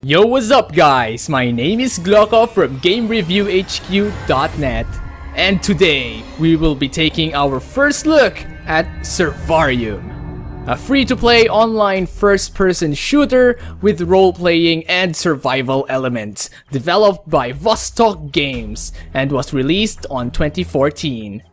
Yo, what's up guys? My name is Glocko from GameReviewHQ.net, and today we will be taking our first look at Survarium, a free-to-play online first-person shooter with role-playing and survival elements, developed by Vostok Games and was released on 2014.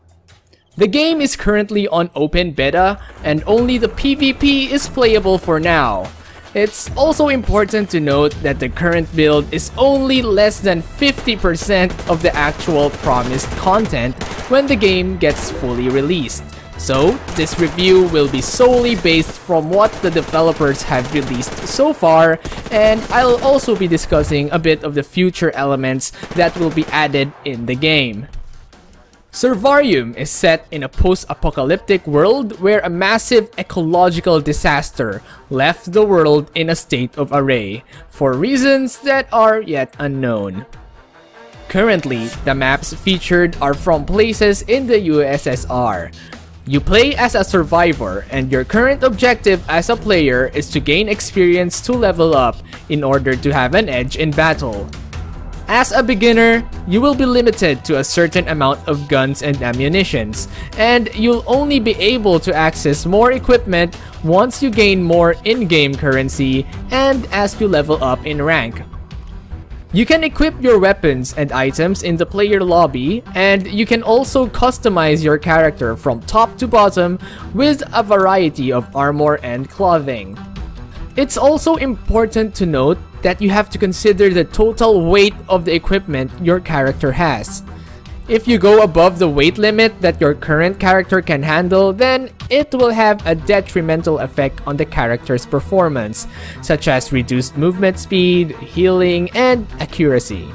The game is currently on open beta and only the PvP is playable for now. It's also important to note that the current build is only less than 50% of the actual promised content when the game gets fully released. So, this review will be solely based from what the developers have released so far, and I'll also be discussing a bit of the future elements that will be added in the game. Survarium is set in a post-apocalyptic world where a massive ecological disaster left the world in a state of array, for reasons that are yet unknown. Currently, the maps featured are from places in the USSR. You play as a survivor, and your current objective as a player is to gain experience to level up in order to have an edge in battle. As a beginner, you will be limited to a certain amount of guns and ammunitions, and you'll only be able to access more equipment once you gain more in-game currency and as you level up in rank. You can equip your weapons and items in the player lobby, and you can also customize your character from top to bottom with a variety of armor and clothing. It's also important to note that you have to consider the total weight of the equipment your character has. If you go above the weight limit that your current character can handle, then it will have a detrimental effect on the character's performance, such as reduced movement speed, healing, and accuracy.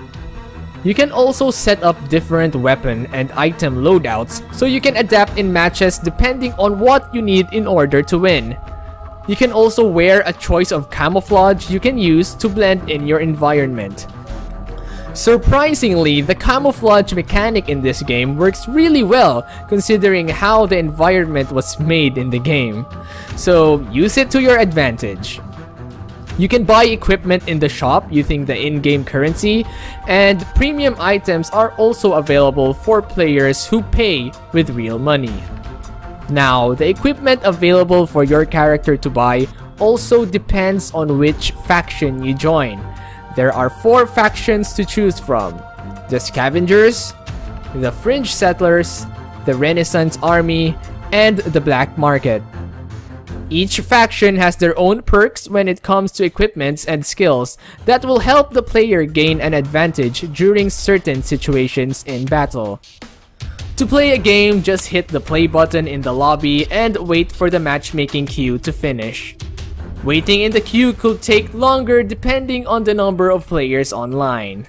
You can also set up different weapon and item loadouts so you can adapt in matches depending on what you need in order to win. You can also wear a choice of camouflage you can use to blend in your environment. Surprisingly, the camouflage mechanic in this game works really well considering how the environment was made in the game. So use it to your advantage. You can buy equipment in the shop using the in-game currency, and premium items are also available for players who pay with real money. Now, the equipment available for your character to buy also depends on which faction you join. There are 4 factions to choose from: the Scavengers, the Fringe Settlers, the Renaissance Army, and the Black Market. Each faction has their own perks when it comes to equipments and skills that will help the player gain an advantage during certain situations in battle. To play a game, just hit the play button in the lobby and wait for the matchmaking queue to finish. Waiting in the queue could take longer depending on the number of players online.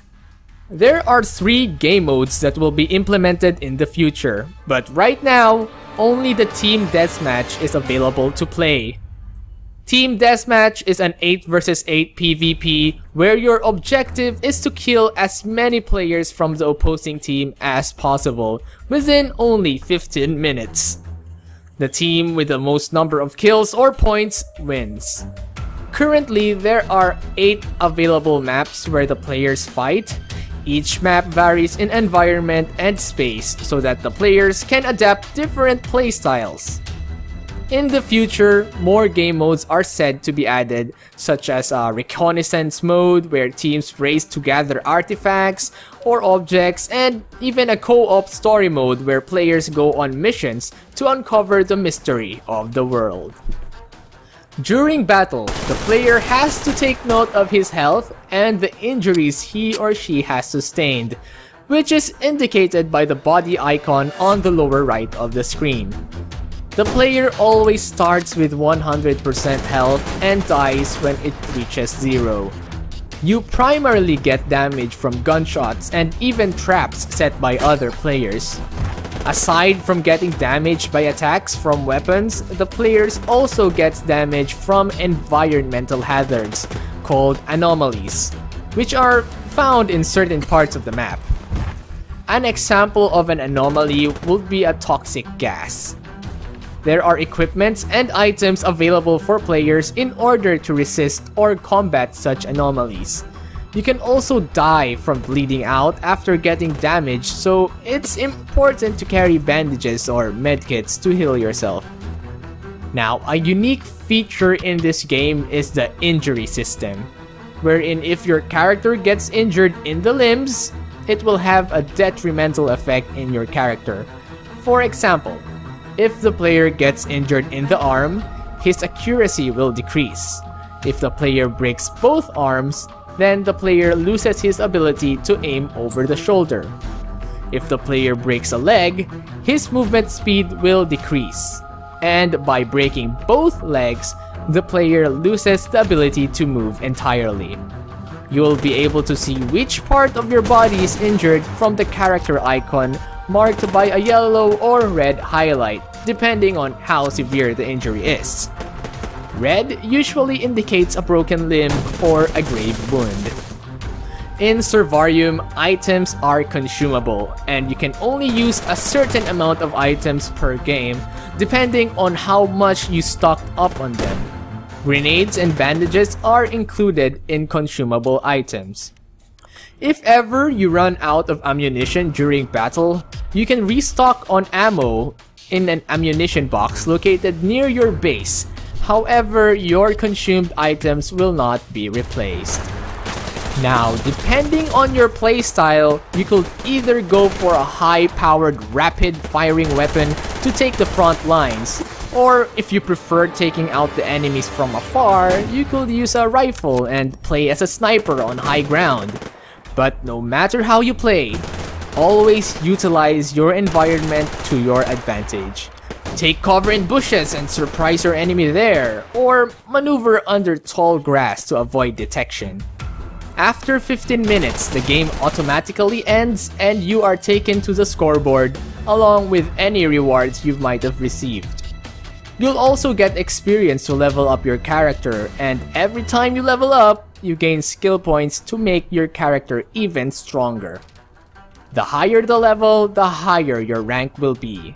There are 3 game modes that will be implemented in the future, but right now, only the Team Deathmatch is available to play. Team Deathmatch is an 8 vs 8 PvP where your objective is to kill as many players from the opposing team as possible within only 15 minutes. The team with the most number of kills or points wins. Currently, there are 8 available maps where the players fight. Each map varies in environment and space so that the players can adapt different playstyles. In the future, more game modes are said to be added, such as a reconnaissance mode where teams race to gather artifacts or objects, and even a co-op story mode where players go on missions to uncover the mystery of the world. During battle, the player has to take note of his health and the injuries he or she has sustained, which is indicated by the body icon on the lower right of the screen. The player always starts with 100% health and dies when it reaches 0. You primarily get damage from gunshots and even traps set by other players. Aside from getting damaged by attacks from weapons, the players also gets damage from environmental hazards called anomalies, which are found in certain parts of the map. An example of an anomaly would be a toxic gas. There are equipments and items available for players in order to resist or combat such anomalies. You can also die from bleeding out after getting damaged, so it's important to carry bandages or medkits to heal yourself. Now, a unique feature in this game is the injury system, wherein if your character gets injured in the limbs, it will have a detrimental effect in your character. For example, if the player gets injured in the arm, his accuracy will decrease. If the player breaks both arms, then the player loses his ability to aim over the shoulder. If the player breaks a leg, his movement speed will decrease. And by breaking both legs, the player loses the ability to move entirely. You will be able to see which part of your body is injured from the character icon marked by a yellow or red highlight, depending on how severe the injury is. Red usually indicates a broken limb or a grave wound. In Survarium, items are consumable, and you can only use a certain amount of items per game, depending on how much you stocked up on them. Grenades and bandages are included in consumable items. If ever you run out of ammunition during battle, you can restock on ammo in an ammunition box located near your base. However, your consumed items will not be replaced. Now, depending on your playstyle, you could either go for a high-powered rapid-firing weapon to take the front lines, or if you prefer taking out the enemies from afar, you could use a rifle and play as a sniper on high ground. But no matter how you play, always utilize your environment to your advantage. Take cover in bushes and surprise your enemy there, or maneuver under tall grass to avoid detection. After 15 minutes, the game automatically ends and you are taken to the scoreboard along with any rewards you might have received. You'll also get experience to level up your character, and every time you level up, you gain skill points to make your character even stronger. The higher the level, the higher your rank will be.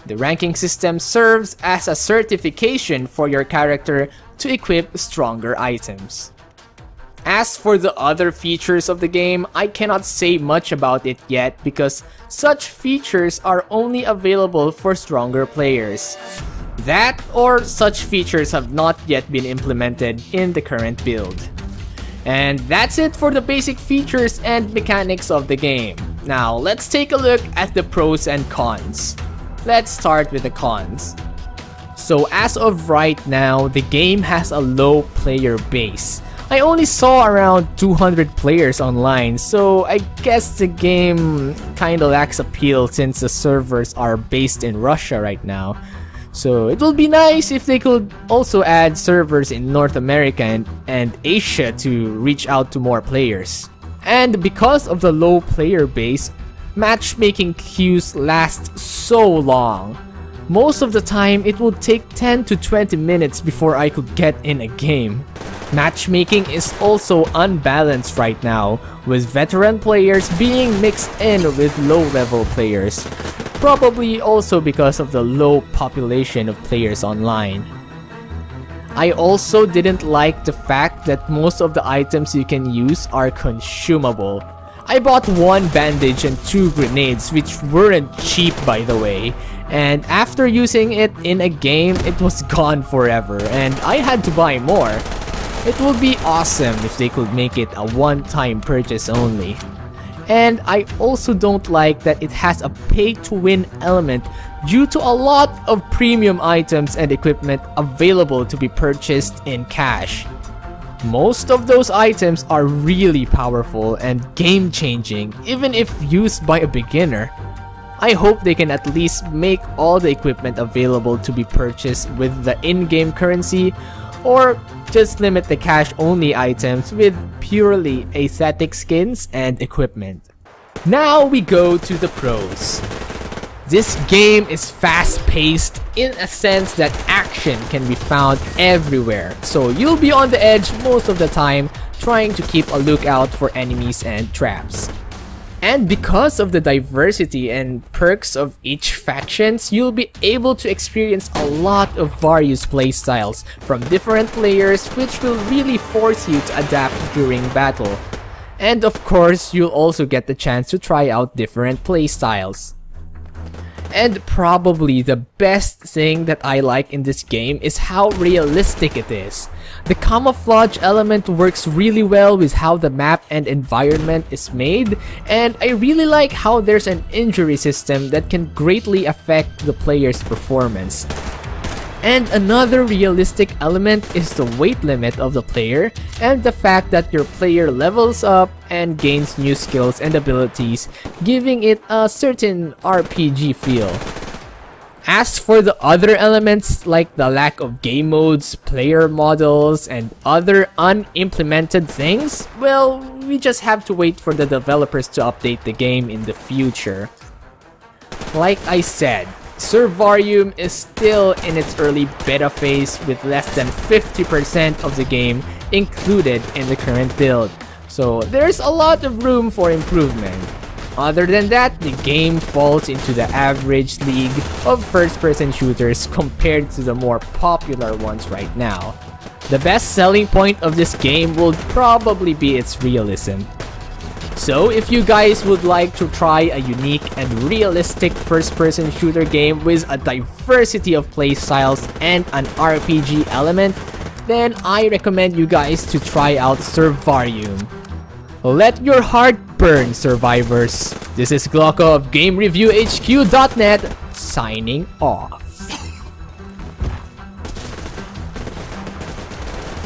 The ranking system serves as a certification for your character to equip stronger items. As for the other features of the game, I cannot say much about it yet because such features are only available for stronger players. That or such features have not yet been implemented in the current build. And that's it for the basic features and mechanics of the game. Now let's take a look at the pros and cons. Let's start with the cons. So as of right now, the game has a low player base. I only saw around 200 players online, so I guess the game kinda lacks appeal since the servers are based in Russia right now. So it will be nice if they could also add servers in North America and Asia to reach out to more players. And because of the low player base, matchmaking queues last so long. Most of the time, it would take 10 to 20 minutes before I could get in a game. Matchmaking is also unbalanced right now, with veteran players being mixed in with low-level players. Probably also because of the low population of players online. I also didn't like the fact that most of the items you can use are consumable. I bought 1 bandage and 2 grenades, which weren't cheap by the way, and after using it in a game, it was gone forever and I had to buy more. It would be awesome if they could make it a one-time purchase only. And I also don't like that it has a pay-to-win element due to a lot of premium items and equipment available to be purchased in cash. Most of those items are really powerful and game-changing even if used by a beginner. I hope they can at least make all the equipment available to be purchased with the in-game currency, or just limit the cash-only items with purely aesthetic skins and equipment. Now we go to the pros. This game is fast-paced in a sense that action can be found everywhere, so you'll be on the edge most of the time trying to keep a lookout for enemies and traps. And because of the diversity and perks of each factions, you'll be able to experience a lot of various playstyles from different players, which will really force you to adapt during battle. And of course, you'll also get the chance to try out different playstyles. And probably the best thing that I like in this game is how realistic it is. The camouflage element works really well with how the map and environment is made, and I really like how there's an injury system that can greatly affect the player's performance. And another realistic element is the weight limit of the player and the fact that your player levels up and gains new skills and abilities, giving it a certain RPG feel. As for the other elements like the lack of game modes, player models, and other unimplemented things, well, we just have to wait for the developers to update the game in the future. Like I said, Survarium is still in its early beta phase with less than 50% of the game included in the current build, so there's a lot of room for improvement. Other than that, the game falls into the average league of first-person shooters compared to the more popular ones right now. The best selling point of this game will probably be its realism. So if you guys would like to try a unique and realistic first-person shooter game with a diversity of playstyles and an RPG element, then I recommend you guys to try out Survarium. Let your heart burn, survivors. This is Glocko of GameReviewHQ.net signing off.